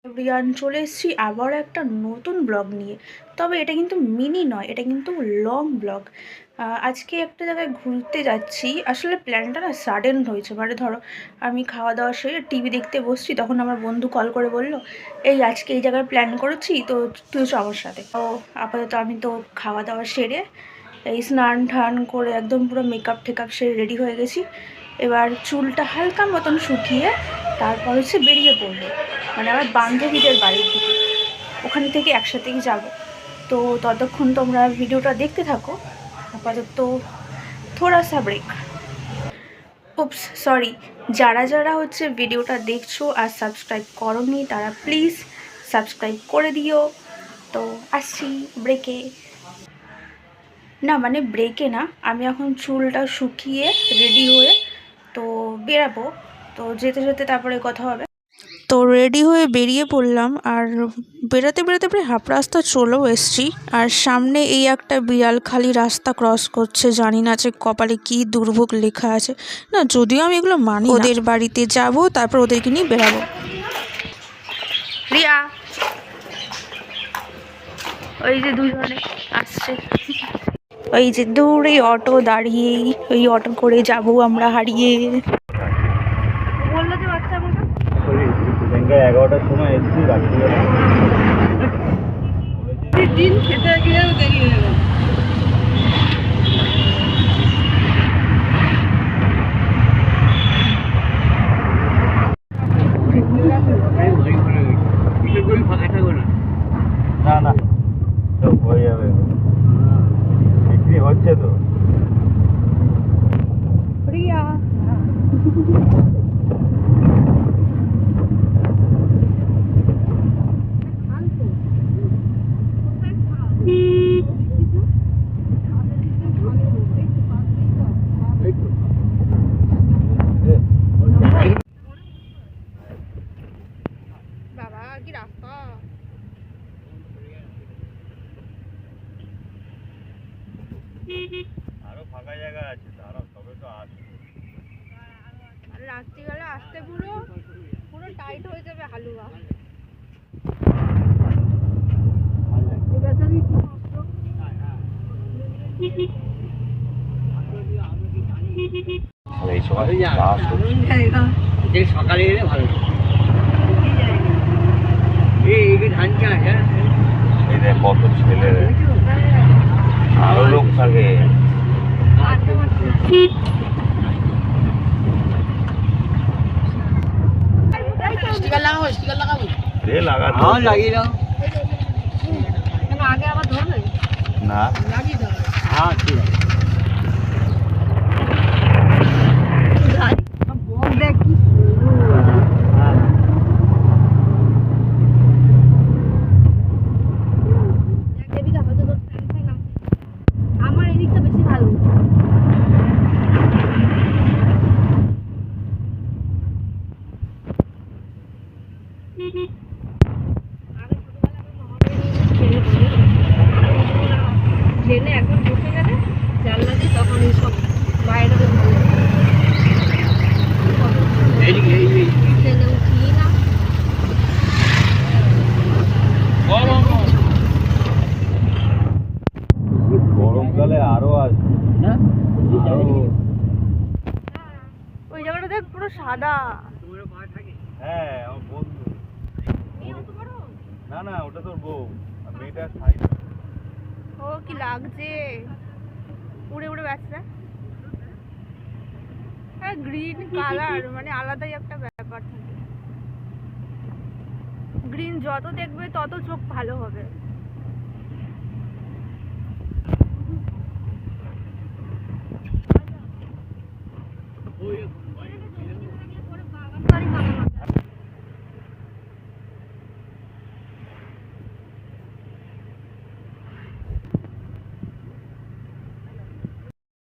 Everyone, চলে এসেছি আবার একটা নতুন ব্লগ নিয়ে। তবে এটা কিন্তু মিনি নয়, এটা কিন্তু লং ব্লগ। আজকে একটা জায়গায় ঘুরতে যাচ্ছি। আসলে প্ল্যানটা না সাডেন হয়েছে। মানে ধরো, আমি খাওয়া দাওয়া সেরে টিভি দেখতে বসছি, তখন আমার বন্ধু কল করে বলল, এই আজকে এই জায়গায় প্ল্যান করেছি, তো তুই চ আমার সাথে। তো আপাতত আমি তো খাওয়া দাওয়া সেরে এই স্নান টান করে একদম পুরো মেকআপ টেকআপ সেরে রেডি হয়ে গেছি। এবার চুলটা হালকা মতন শুকিয়ে তারপর হচ্ছে বেরিয়ে পড়বো, মানে আমার বান্ধবীদের বাড়ির দিকে। ওখান থেকে একসাথেই যাব। তো ততক্ষণ তোমরা ভিডিওটা দেখতে থাকো। আপাতত থোড়া সা ব্রেক। উপস, সরি, যারা যারা হচ্ছে ভিডিওটা দেখছো আর সাবস্ক্রাইব করোনি তারা প্লিজ সাবস্ক্রাইব করে দিও। তো আসছি ব্রেকে। না মানে ব্রেকে না, আমি এখন চুলটা শুকিয়ে রেডি হয়ে তো বেরাবো। তো যেতে যেতে তারপরে কথা হবে। তো রেডি হয়ে বেরিয়ে পড়লাম, আর বেরোতে বেরোতে প্রায় হাফ রাস্তা চলেও এসছি। আর সামনে এই একটা বিড়াল খালি রাস্তা ক্রস করছে, জানি না যে কপালে কি দুর্ভোগ লেখা আছে। না, যদিও আমি এগুলো মানি না। ওদের বাড়িতে যাব, তারপর ওদেরকে নিয়ে বেরাবো। রিয়া, ওই যে দুজনে আসছে, ওই যে দূরে অটো দাঁড়িয়ে, ওই অটো করে যাব আমরা হারিয়ে। বললো যে বাচ্চা আমাকে 11টার সময় এসেছি রাত্রিবেলা। দিন খেতে গিয়েও দেরি হয়ে গেল। না না, তো হয়ে যাবে, বিক্রি হচ্ছে তো। রিয়া, বাবা কি রাস্তা! আরো ফাঁকা জায়গা আছে, তারা তবে তো আসবে। রাত্রিবেলা আসতে পুরো পুরো টাইট হয়ে যাবে হালুয়া। এই সময় সকালে এলে ভালো। এই ধান চাষ, এই দেখ কত ছেলে, আরো লোক থাকে। স্টিকার লাগাবো, স্টিকার লাগাবো। লাগাতে লাগিয়ে দাও। কেন আগে আবার ধরবে? না, লাগিয়ে দাও। হ্যাঁ, ঠিক আছে। আমার এদিকটা বেশি ভালো। ট্রেনে এখন বসে গেলে জানলা দিয়ে তখন সব বাইরে ট্রেনে উঠি না। গরমকালে আরো আসবে। ওই জায়গাটা দেখ পুরো সাদা। হ্যাঁ, আমার বন্ধু। না না, ওটা তোর বউ, আর মেয়েটা সাইড। ও কি লাগছে, উড়ে উড়ে বেড়াচ্ছে। হ্যাঁ, গ্রিন কালার মানে আলাদাই একটা ব্যাপার থাকে। গ্রিন যত দেখবে তত চোখ ভালো হবে।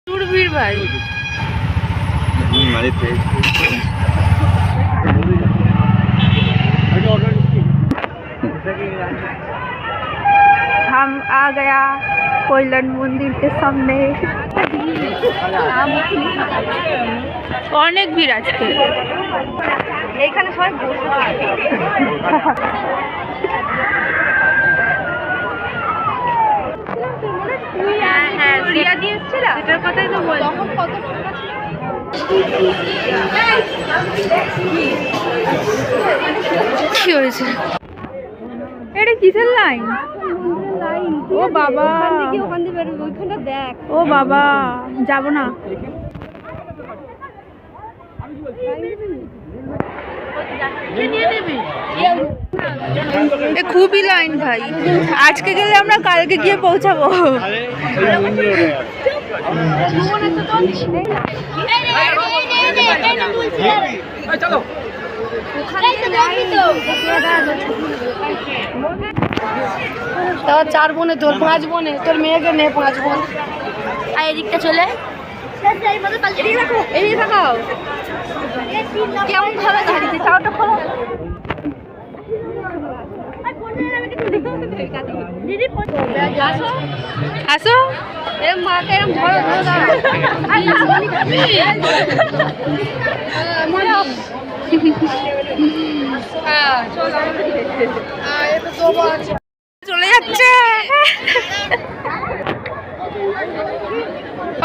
সুরভীর ভাই মানে हम आ गया कोयलन मंदिर के सामने। অনেক ভিড় আজকে। এইখানে সবাই বসে থাকে। হ্যাঁ রিয়া দিয়ে এসেছিল এটার কথাই তো বল। তখন কত কি হয়েছে? এটা কিসের লাইন? ও বাবা, ওখান দিয়ে বেরোবে, ওইখানটা দেখ। ও বাবা, যাব না। খুবই লাইন ভাই, আজকে গেলে আমরা কালকে গিয়ে পৌঁছাবো। তার 4 বোনে, তোর 5 বোনে, তোর মেয়েকে নে 5 বোন। আর এদিকটা চলে এদিকে থাকাও কেমন ভাবে দাঁড়িয়েছে, চাওটা খোলো। আসো, এরম মাকে এরম ধরো ধরো দাঁড়াও। চলে যাচ্ছে।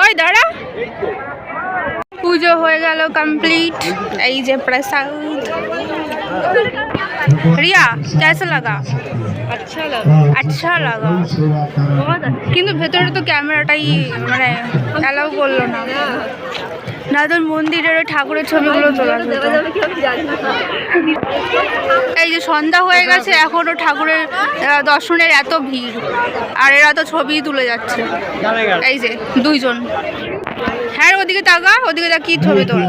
ওই দাঁড়া, পুজো হয়ে গেল কমপ্লিট। এই যে প্রসাদ। রিয়া कैसा लगा? अच्छा लगा কিন্তু ভেতরে তো ক্যামেরাটাই মানে অ্যালাউ করলো না, না তো মন্দিরের ঠাকুরের ছবিগুলো তোলা যেত। এই যে সন্ধ্যা হয়ে গেছে, এখনো ঠাকুরের দর্শনের এত ভিড়, আর এরা তো ছবি তুলে যাচ্ছে। এই যে দুইজন, হ্যাঁ ওদিকে তাকা, ওদিকে তাকি ছবি তোল।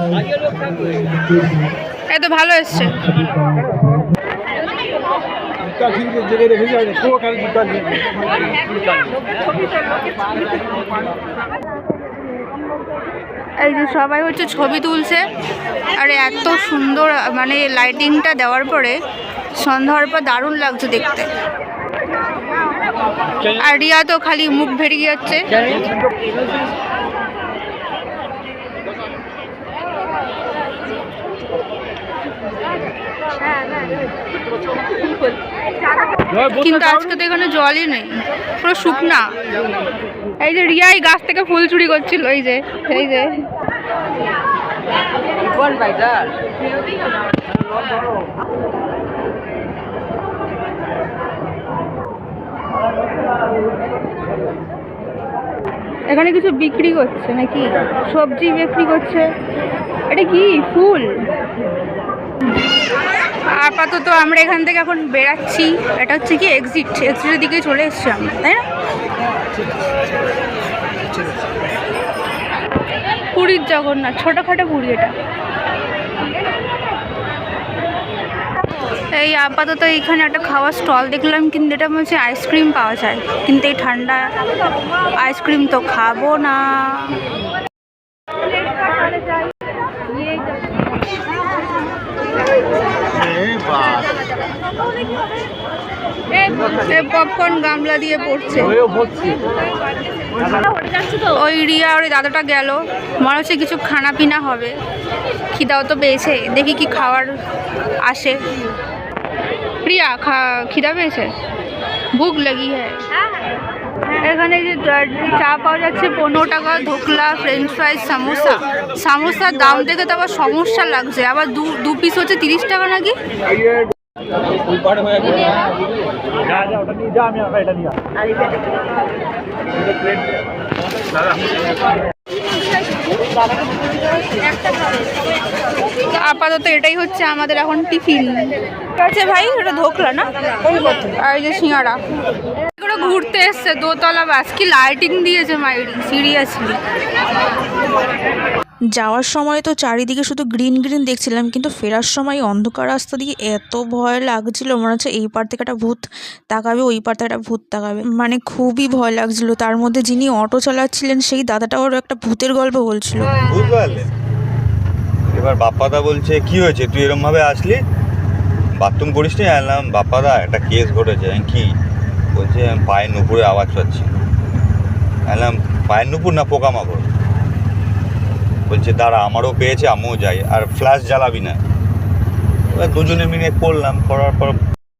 এত ভালো এসছে। এই যে সবাই হচ্ছে ছবি তুলছে, আর এত সুন্দর মানে লাইটিংটা দেওয়ার পরে সন্ধ্যা হওয়ার পর দারুণ লাগছে দেখতে। আর রিয়া তো খালি মুখ ভেরিয়ে যাচ্ছে। কিন্তু আজকে তো এখানে জলই নেই, পুরো শুকনা। এই যে রিয়া এই গাছ থেকে ফুল চুরি করছিল, এই যে এই যে এখানে কিছু বিক্রি করছে নাকি, সবজি বিক্রি করছে। এটা কি ফুল? আপাতত আমরা এখান থেকে এখন বেরাচ্ছি। এটা হচ্ছে কি এক্সিটের দিকে চলে এসছি আমরা, তাই না? পুরীর জগন্নাথ, ছোটোখাটো পুরী এটা। এই আপাতত এইখানে একটা খাওয়ার স্টল দেখলাম, কিন্তু এটা হচ্ছে আইসক্রিম পাওয়া যায়, কিন্তু এই ঠান্ডা আইসক্রিম তো খাবো না। পপকর্ন গামলা দিয়ে পড়ছে। ওই রিয়া আর ওই দাদাটা গেল, মনে হচ্ছে কিছু খানা পিনা হবে। খিদাও তো পেয়েছে, দেখি কি খাওয়ার আসে। প্রিয়া খিদা পেয়েছে, ভুক লাগি হ্যাঁ। এখানে যে চা পাওয়া যাচ্ছে 15 টাকা, ধোকলা, ফ্রেঞ্চ ফ্রাইজ, সামোসা। সামোসার দাম দেখে তো আবার সমস্যা লাগছে, আবার দু পিস হচ্ছে 30 টাকা নাকি। আপাতত এটাই হচ্ছে আমাদের এখন টিফিন। আছে ভাই, ওটা ধোকলা না, আর এই যে সিঙ্গাড়া। এগুলো ঘুরতে এসছে দোতলা বাস, কি লাইটিং দিয়েছে মাইরি, সিরিয়াসলি। যাওয়ার সময় তো চারিদিকে শুধু গ্রিন গ্রিন দেখছিলাম, কিন্তু ফেরার সময় অন্ধকার রাস্তা দিয়ে এত ভয় লাগছিল, মনে হচ্ছে এই পার থেকে একটা ভূত তাকাবে, ওই পার থেকে একটা ভূত তাকাবে, মানে খুবই ভয় লাগছিল। তার মধ্যে যিনি অটো চালাচ্ছিলেন সেই দাদাটাও একটা ভূতের গল্প বলছিল। বুঝতে পারলে? এবার বাপ্পাদা বলছে কি হয়েছে, তুই এরম ভাবে আসলি, বাথরুম করিস নি? আনলাম বাপ্পাদা একটা কেস ঘটেছে। কি বলছে? পায়ের নুপুরে আওয়াজ পাচ্ছি। আনলাম পায়ের নুপুর না পোকামাকড়? বলছে দাঁড়া, আমারও পেয়েছে, আমিও যাই। আর ফ্ল্যাশ জ্বালাবি না, এবার দুজনে মিলে করলাম, করার পর